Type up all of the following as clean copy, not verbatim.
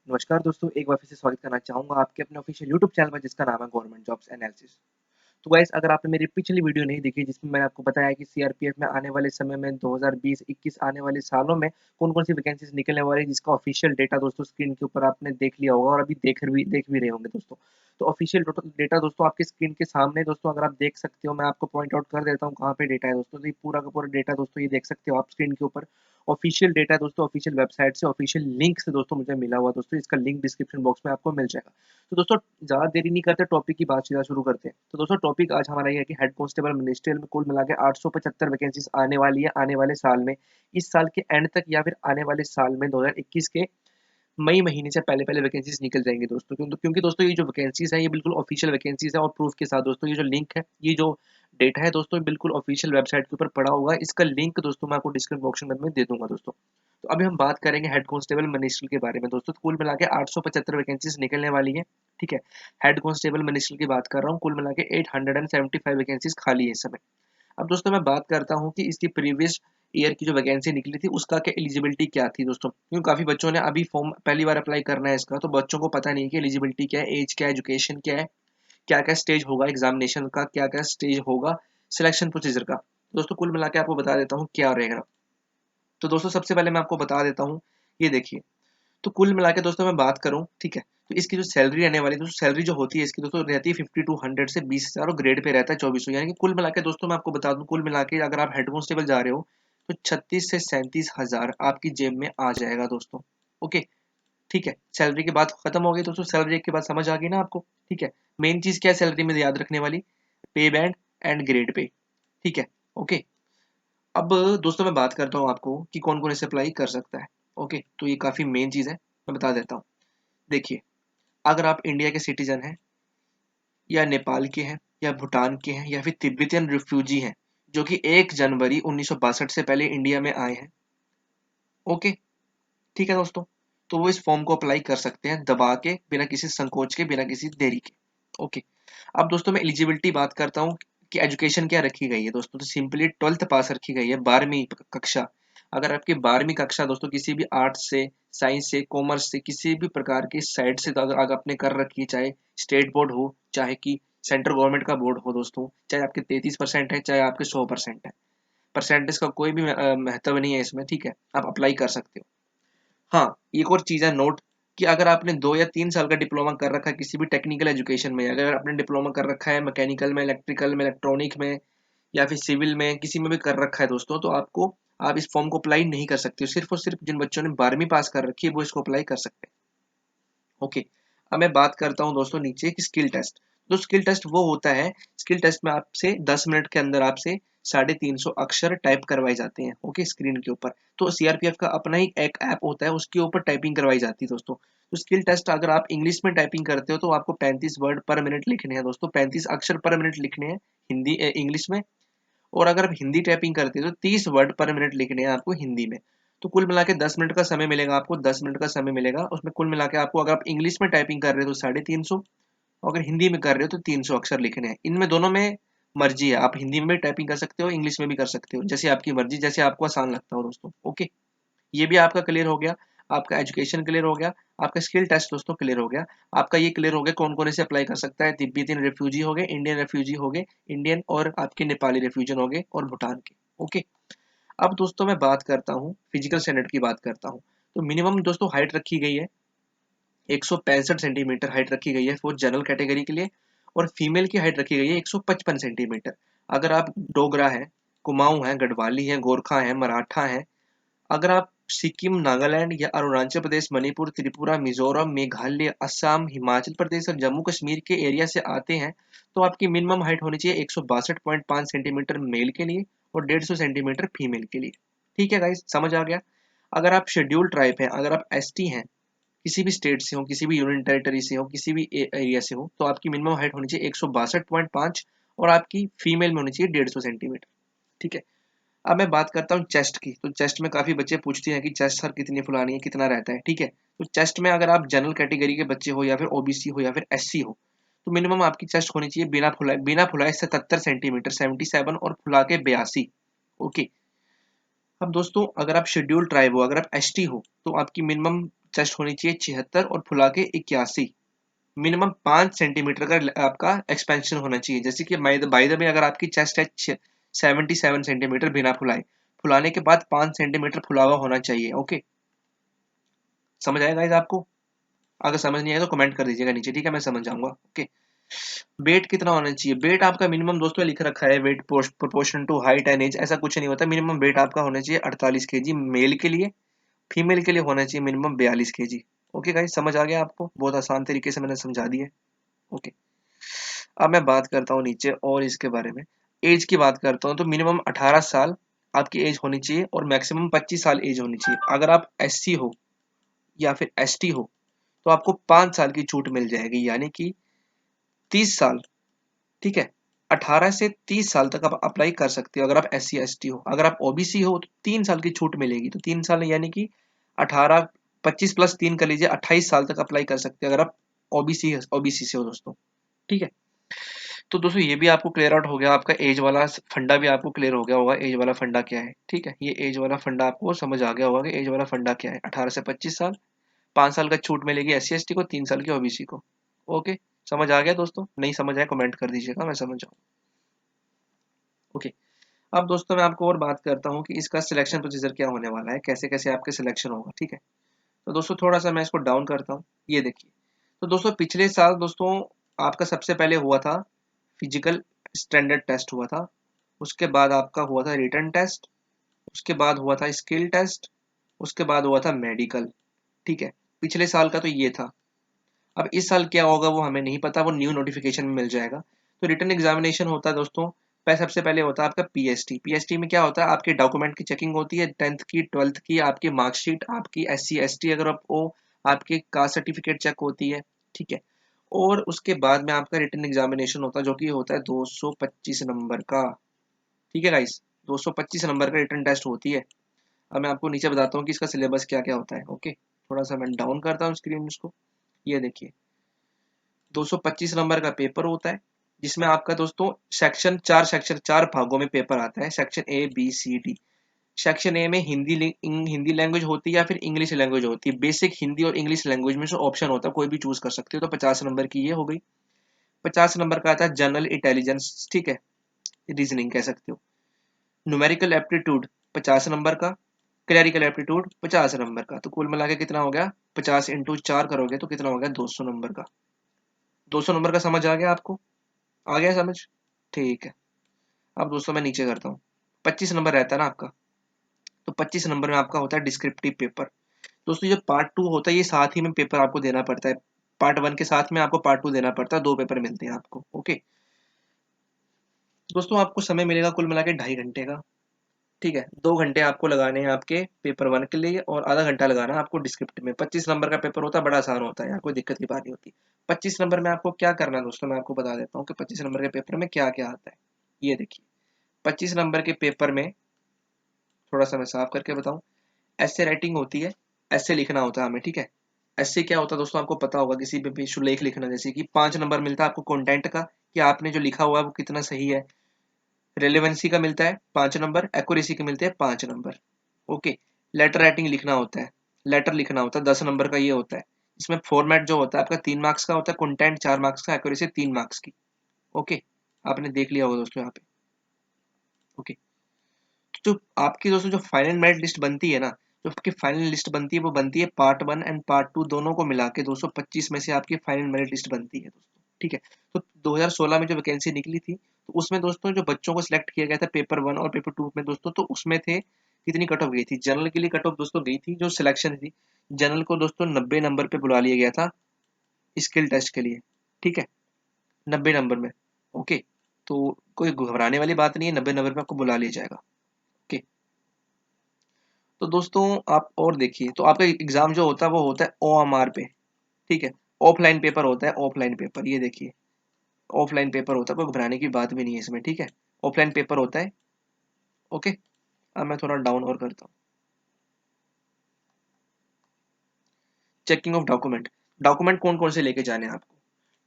नमस्कार दोस्तों, एक बार फिर से स्वागत करना चाहूँगा आपके अपने ऑफिशियल यूट्यूब चैनल पर जिसका नाम है गवर्नमेंट जॉब्स एनालिसिस। तो गाइस अगर आपने मेरी पिछली वीडियो नहीं देखी जिसमें मैंने आपको बताया कि सीआरपीएफ में आने वाले समय में 2020-21 आने वाले सालों में कौन-कौन सी वैकेंसीज निकलने वाली है जिसका ऑफिशियल डेटा दोस्तों स्क्रीन के ऊपर आपने देख लिया होगा और अभी देख भी रहे होंगे दोस्तों। तो ऑफिशियल डेटा दोस्तों आपकी स्क्रीन के सामने दोस्तों अगर आप देख सकते हो मैं आपको पॉइंट आउट कर देता हूँ कहाँ पे डेटा है दोस्तों। तो ये पूरा का पूरा डेटा दोस्तों ये देख सकते हो आप स्क्रीन के ऊपर। ऑफिशियल डेटा दोस्तों ऑफिशियल वेबसाइट से ऑफिशियल लिंक से दोस्तों मुझे मिला हुआ दोस्तों। इसका लिंक डिस्क्रिप्शन बॉक्स में आपको मिल जाएगा। तो दोस्तों ज़्यादा देरी नहीं करते, टॉपिक की बात सीधा शुरू करते हैं। तो दोस्तों टॉपिक आज हमारा ये है कि हेड कांस्टेबल मिनिस्ट्रियल में कुल मिला के 875 वैकेंसीज आने वाली है आने वाले साल में। इस साल के एंड तक या फिर आने वाले साल में 2021 के मई महीने से पहले पहले वैकेंसीज निकल जाएंगी दोस्तों। क्योंकि दोस्तों ये जो वैकेंसीज है ये बिल्कुल ऑफिशियल वैकेंसीज है और प्रूफ के साथ दोस्तों। ये जो लिंक है, ये जो डेटा है दोस्तों, ये बिल्कुल ऑफिशियल वेबसाइट के ऊपर पड़ा हुआ है। इसका लिंक दोस्तों मैं आपको डिस्क्रिप्शन बॉक्स में दे दूंगा दोस्तों। तो अभी हम बात करेंगे हेड कांस्टेबल मिनिस्ट्रियल के बारे में दोस्तों। तो कुल मिला के 875 वैकेंसीज निकलने वाली है। ठीक है, हेड कांस्टेबल मिनिस्ट्रियल की बात कर रहा हूँ। कुल मिला के 875 वैकेंसीज खाली है इस समय। अब दोस्तों मैं बात करता हूँ कि इसकी प्रीवियस ईयर की जो वैकेंसी निकली थी उसका क्या एलिजिबिलिटी क्या थी दोस्तों। क्योंकि काफ़ी बच्चों ने अभी फॉर्म पहली बार अप्लाई करना है इसका, तो बच्चों को पता नहीं है कि एलिजिबिलिटी क्या है, एज क्या है, एजुकेशन क्या है, क्या क्या स्टेज होगा एग्जामिनेशन का, क्या क्या स्टेज होगा सिलेक्शन प्रोसीजर का। दोस्तों कुल मिला के आपको बता देता हूँ क्या रहेगा। तो दोस्तों सबसे पहले मैं आपको बता देता हूँ, ये देखिए। तो कुल मिला के दोस्तों मैं बात करूँ, ठीक है, तो इसकी जो सैलरी रहने वाली दोस्तों, सैलरी जो होती है इसकी दोस्तों रहती है 5200 से 20,000 और ग्रेड पे रहता है 2400। यानी कि कुल मिला के दोस्तों मैं आपको बता दूं, कुल मिला के अगर आप हेड कांस्टेबल जा रहे हो तो 36 से 37,000 आपकी जेब में आ जाएगा दोस्तों। ओके, ठीक है, सैलरी की बात खत्म हो गई दोस्तों। सैलरी की बात समझ आ गई ना आपको। ठीक है, मेन चीज क्या है सैलरी में याद रखने वाली, पे बैंड एंड ग्रेड पे। ठीक है, ओके। अब दोस्तों मैं बात करता हूँ आपको कि कौन कौन इसे अप्लाई कर सकता है। ओके, तो ये काफी मेन चीज है, मैं बता देता हूँ। देखिए, अगर आप इंडिया के सिटीजन हैं या नेपाल के हैं या भूटान के हैं या फिर तिब्बतियन रिफ्यूजी हैं जो कि 1 जनवरी 1962 से पहले इंडिया में आए हैं, ओके, ठीक है दोस्तों, तो वो इस फॉर्म को अप्लाई कर सकते हैं दबा के, बिना किसी संकोच के, बिना किसी देरी के। ओके, अब दोस्तों मैं एलिजिबिलिटी बात करता हूँ कि एजुकेशन क्या रखी गई है दोस्तों। तो सिंपली 12th पास रखी गई है, 12वीं कक्षा। अगर आपकी 12वीं कक्षा दोस्तों किसी भी आर्ट्स से, साइंस से, कॉमर्स से, किसी भी प्रकार की साइड से तो अगर आपने कर रखी है, चाहे स्टेट बोर्ड हो, चाहे कि सेंट्रल गवर्नमेंट का बोर्ड हो दोस्तों, चाहे आपके 33% है, चाहे आपके 100% है, परसेंटेज का कोई भी महत्व नहीं है इसमें। ठीक है, आप अप्लाई कर सकते हो। हाँ, एक और चीज़ है नोट, कि अगर आपने 2 या 3 साल का डिप्लोमा कर रखा है किसी भी टेक्निकल एजुकेशन में, अगर आपने डिप्लोमा कर रखा है मैकेनिकल में, इलेक्ट्रिकल में, इलेक्ट्रॉनिक में या फिर सिविल में, किसी में भी कर रखा है दोस्तों, तो आप इस फॉर्म को अप्लाई नहीं कर सकते हो। सिर्फ और सिर्फ जिन बच्चों ने 12वीं पास कर रखी है वो इसको अप्लाई कर सकते हैं। ओके, अब मैं बात करता हूँ दोस्तों नीचे कि स्किल टेस्ट। तो स्किल टेस्ट वो होता है, स्किल टेस्ट में आपसे 10 मिनट के अंदर आपसे 350 अक्षर टाइप करवाए जाते हैं, ओके, स्क्रीन के ऊपर। तो सीआरपीएफ का अपना ही एक ऐप होता है, उसके ऊपर टाइपिंग करवाई जाती है दोस्तों। तो स्किल टेस्ट अगर आप इंग्लिश में टाइपिंग करते हो तो आपको 35 वर्ड पर मिनट लिखने हैं दोस्तों, 35 अक्षर पर मिनट लिखने हैं हिंदी इंग्लिश में। और अगर आप हिंदी टाइपिंग करते हो तो 30 वर्ड पर मिनट लिखने हैं आपको हिंदी में। तो कुल मिला के 10 मिनट का समय मिलेगा आपको, 10 मिनट का समय मिलेगा उसमें। कुल मिला के आपको, अगर आप इंग्लिश में टाइपिंग कर रहे हो तो 350, और अगर हिंदी में कर रहे हो तो 300 अक्षर लिखने हैं। इनमें दोनों में मर्जी है, आप हिंदी में भी टाइपिंग कर सकते हो, इंग्लिश में भी कर सकते हो, जैसे आपकी मर्जी, जैसे आपको आसान लगता हो दोस्तों। ओके, ये भी आपका क्लियर हो गया, आपका एजुकेशन क्लियर हो गया, आपका स्किल टेस्ट दोस्तों क्लियर हो गया। आपका ये क्लियर हो गया कौन कौन इसे अप्लाई कर सकता है। तिब्बतियन रेफ्यूजी हो गए, इंडियन रेफ्यूजी हो गए, इंडियन और आपके नेपाली रेफ्यूजन हो गए, और भूटान के। ओके, अब दोस्तों मैं बात करता हूँ फिजिकल स्टैंडर्ड की बात करता हूँ। तो मिनिमम दोस्तों हाइट रखी गई है 165 सेंटीमीटर हाइट रखी गई है फॉर जनरल कैटेगरी के लिए, और फीमेल की हाइट रखी गई है 155 सेंटीमीटर। अगर आप डोगरा है, कुमाऊं है, गढ़वाली है, गोरखा है, मराठा है, अगर आप सिक्किम, नागालैंड या अरुणाचल प्रदेश, मणिपुर, त्रिपुरा, मिजोरम, मेघालय, असम, हिमाचल प्रदेश और जम्मू कश्मीर के एरिया से आते हैं, तो आपकी मिनिमम हाइट होनी चाहिए 162.5 सेंटीमीटर मेल के लिए और 150 सेंटीमीटर फीमेल के लिए। ठीक है गाइस, समझ आ गया। अगर आप शेड्यूल ट्राइब हैं, अगर आप एसटी हैं, किसी भी स्टेट से हो, किसी भी यूनियन टेरिटरी से हो, किसी भी एरिया से हो, तो आपकी मिनिमम हाइट होनी चाहिए 162.5 और आपकी फीमेल में होनी चाहिए 150 सेंटीमीटर। ठीक है, अब मैं बात करता हूँ चेस्ट की। तो चेस्ट में काफी बच्चे पूछते हैं कि चेस्ट सर कितनी फुलानी है, कितना रहता है। ठीक है, तो चेस्ट में अगर आप जनरल कैटेगरी के बच्चे हो या फिर ओबीसी हो या फिर एससी हो, तो मिनिमम आपकी चेस्ट होनी चाहिए बिना फुलाए 77 सेंटीमीटर, 77, और फुला के 82। ओके, अब दोस्तों अगर आप शेड्यूल ट्राइब हो, अगर आप एसटी हो, तो आपकी मिनिमम चेस्ट होनी चाहिए 76 और फुला के 81। मिनिमम 5 सेंटीमीटर का आपका एक्सपेंशन होना चाहिए। जैसे कि बाय द वे अगर आपकी चेस्ट है 77 सेंटीमीटर बिना फुलाए, फुलाने के बाद 5 सेंटीमीटर फुला हुआ होना चाहिए। ओके, समझ आएगा गाइस आपको? अगर समझ नहीं आया तो कमेंट कर दीजिएगा नीचे, ठीक है, मैं समझ जाऊंगा। ओके, वेट कितना होना चाहिए? वेट आपका मिनिमम दोस्तों लिख रखा है, weight proportion to height and age, ऐसा कुछ नहीं होता। मिनिमम वेट आपका होना चाहिए 48 केजी मेल के लिए, फीमेल के लिए होना चाहिए मिनिमम 42 केजी। ओके गाइस, समझ आ गया आपको? बहुत आसान तरीके से मैंने समझा दिया है। ओके, अब मैं बात करता हूँ नीचे और इसके बारे में, एज की बात करता हूँ। तो मिनिमम 18 साल आपकी एज होनी चाहिए और मैक्सिमम 25 साल एज होनी चाहिए। अगर आप एससी हो या फिर एसटी हो तो आपको 5 साल की छूट मिल जाएगी, यानी कि 30 साल। ठीक है, 18 से 30 साल तक आप अप्लाई कर सकते हो अगर आप एस सी एस टी हो। अगर आप ओबीसी हो तो 3 साल की छूट मिलेगी। तो 3 साल यानी कि 18, 25 प्लस 3 कर लीजिए, 28 साल तक अप्लाई कर सकते हैं अगर आप ओबीसी से हो दोस्तों। ठीक है, तो दोस्तों ये भी आपको क्लियर आउट हो गया, आपका एज वाला फंडा भी आपको क्लियर हो गया होगा, एज वाला फंडा क्या है। ठीक है, ये एज वाला फंडा आपको समझ आ गया होगा कि एज वाला फंडा क्या है। 18 से 25 साल, 5 साल का छूट मिलेगी एस सी एस टी को, 3 साल की ओबीसी को। ओके, समझ आ गया दोस्तों? नहीं समझ आया कमेंट कर दीजिएगा, मैं समझ जाऊँ। ओके, अब दोस्तों मैं आपको और बात करता हूँ कि इसका सिलेक्शन प्रोसीजर क्या होने वाला है, कैसे कैसे आपके सिलेक्शन होगा। ठीक है, तो दोस्तों थोड़ा सा मैं इसको डाउन करता हूँ, ये देखिए। तो दोस्तों पिछले साल दोस्तों आपका सबसे पहले हुआ था फिजिकल स्टैंडर्ड टेस्ट हुआ था, उसके बाद आपका हुआ था रिटन टेस्ट, उसके बाद हुआ था स्किल टेस्ट, उसके बाद हुआ था मेडिकल। ठीक है, पिछले साल का तो ये था। अब इस साल क्या होगा वो हमें नहीं पता, वो न्यू नोटिफिकेशन में मिल जाएगा। तो रिटन एग्जामिनेशन होता है दोस्तों, सबसे पहले होता है आपका पीएसटी। पीएसटी में क्या होता है, आपके डॉक्यूमेंट की चेकिंग होती है, 10th की 12th की, आपकी मार्कशीट, आपकी एससी एसटी अगर आप हो, आपकी कास्ट सर्टिफिकेट चेक होती है। ठीक है, और उसके बाद में आपका रिटन एग्जामिनेशन होता है जो कि होता है 225 नंबर का। ठीक है गाइस, 225 नंबर का रिटन टेस्ट होती है। अब मैं आपको नीचे बताता हूँ कि इसका सिलेबस क्या क्या होता है। ओके, थोड़ा सा मैं डाउन करता हूँ स्क्रीन उसको, ये देखिए। 225 नंबर का पेपर होता है जिसमें आपका दोस्तों सेक्शन 4 भागों में पेपर आता है। Section A B C D. Section A में हिंदी लैंग्वेज होती है या फिर इंग्लिश लैंग्वेज होती है। बेसिक हिंदी और इंग्लिश लैंग्वेज में से ऑप्शन होता है, कोई भी चूज कर सकते हो। तो 50 नंबर की ये हो गई। 50 नंबर का आता है जनरल इंटेलिजेंस, ठीक है, रीजनिंग कह सकते हो। न्यूमेरिकल एप्टीट्यूड 50 नंबर का, क्लरिकल एप्टीट्यूड 50 नंबर का। तो कुल मिला के कितना हो गया, 50 इंटू 4 करोगे तो कितना हो गया, 200 नंबर का। 200 नंबर का समझ आ गया आपको? आ गया समझ? ठीक है, अब दोस्तों मैं नीचे करता हूँ। 25 नंबर रहता है ना आपका, तो 25 नंबर में आपका होता है डिस्क्रिप्टिव पेपर। दोस्तों ये पार्ट 2 होता है, ये साथ ही में पेपर आपको देना पड़ता है। पार्ट 1 के साथ में आपको पार्ट 2 देना पड़ता है, 2 पेपर मिलते हैं आपको। ओके दोस्तों, आपको समय मिलेगा कुल मिला के 2.5 घंटे का। ठीक है, 2 घंटे आपको लगाने हैं आपके पेपर 1 के लिए और आधा घंटा लगाना है आपको डिस्क्रिप्टिव में। 25 नंबर का पेपर होता है, बड़ा आसान होता है, यहाँ कोई दिक्कत की बात नहीं होती। 25 नंबर में आपको क्या करना है दोस्तों, मैं आपको बता देता हूँ कि 25 नंबर के पेपर में क्या क्या आता है। ये देखिए, 25 नंबर के पेपर में थोड़ा सा मैं साफ करके बताऊं, ऐसे राइटिंग होती है, ऐसे लिखना होता है हमें। ठीक है, ऐसे क्या होता है दोस्तों आपको पता होगा, किसी भी शुलेख लिखना, जैसे कि 5 नंबर मिलता है आपको कंटेंट का, कि आपने जो लिखा हुआ है वो कितना सही है। रेलेवेंसी का मिलता है 5 नंबर, एक्यूरेसी के मिलते हैं 5 नंबर। ओके, लेटर राइटिंग लिखना होता है, लेटर लिखना होता है, 10 नंबर का ये होता है। इसमें फॉर्मेट जो होता है आपका 3 मार्क्स का होता है, कंटेंट 4 मार्क्स का, एक्यूरेसी 3 मार्क्स की। ओके, आपने देख लिया होगा दोस्तों यहाँ पे। ओके, जो आपकी दोस्तों जो फाइनल मेरिट लिस्ट बनती है ना, जो आपकी फाइनल लिस्ट बनती है वो बनती है पार्ट 1 एंड पार्ट 2 दोनों को मिला के 225 में से आपकी फाइनल मेरिट लिस्ट बनती है दोस्तों। ठीक है, तो 2016 में जो वैकेंसी निकली थी तो उसमें दोस्तों जो बच्चों को सिलेक्ट किया गया था पेपर 1 और पेपर 2 में दोस्तों, तो उसमें थे कितनी कट ऑफ गई थी, जनरल के लिए कट ऑफ दोस्तों गई थी, जो सिलेक्शन थी जनरल को दोस्तों 90 नंबर पे बुला लिया गया था स्किल टेस्ट के लिए। ठीक है, 90 नंबर में। ओके, तो कोई घबराने वाली बात नहीं है, 90 नंबर में आपको बुला लिया जाएगा। ओके, तो दोस्तों आप और देखिए, तो आपका एग्जाम जो होता है वो होता है ओएमआर पे। ठीक है, ऑफलाइन पेपर होता है, ऑफलाइन पेपर, ये देखिए ऑफलाइन पेपर होता है, कोई घबराने की बात भी नहीं है इसमें। ठीक है, ऑफलाइन पेपर होता है। ओके, अब मैं थोड़ा डाउन और करता हूँ। चेकिंग ऑफ डॉक्यूमेंट, डॉक्यूमेंट कौन कौन से लेके जाने हैं आपको?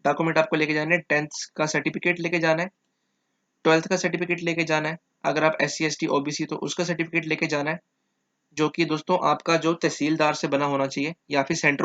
डॉक्यूमेंट आपको लेके जाने हैं, 10th का सर्टिफिकेट लेके जाना है, 12th का सर्टिफिकेट लेके जाना है, अगर आप SC, ST, OBC तो उसका सर्टिफिकेट लेके जाना है, जो कि दोस्तों आपका जो तहसीलदार से बना होना चाहिए या फिर सेंटर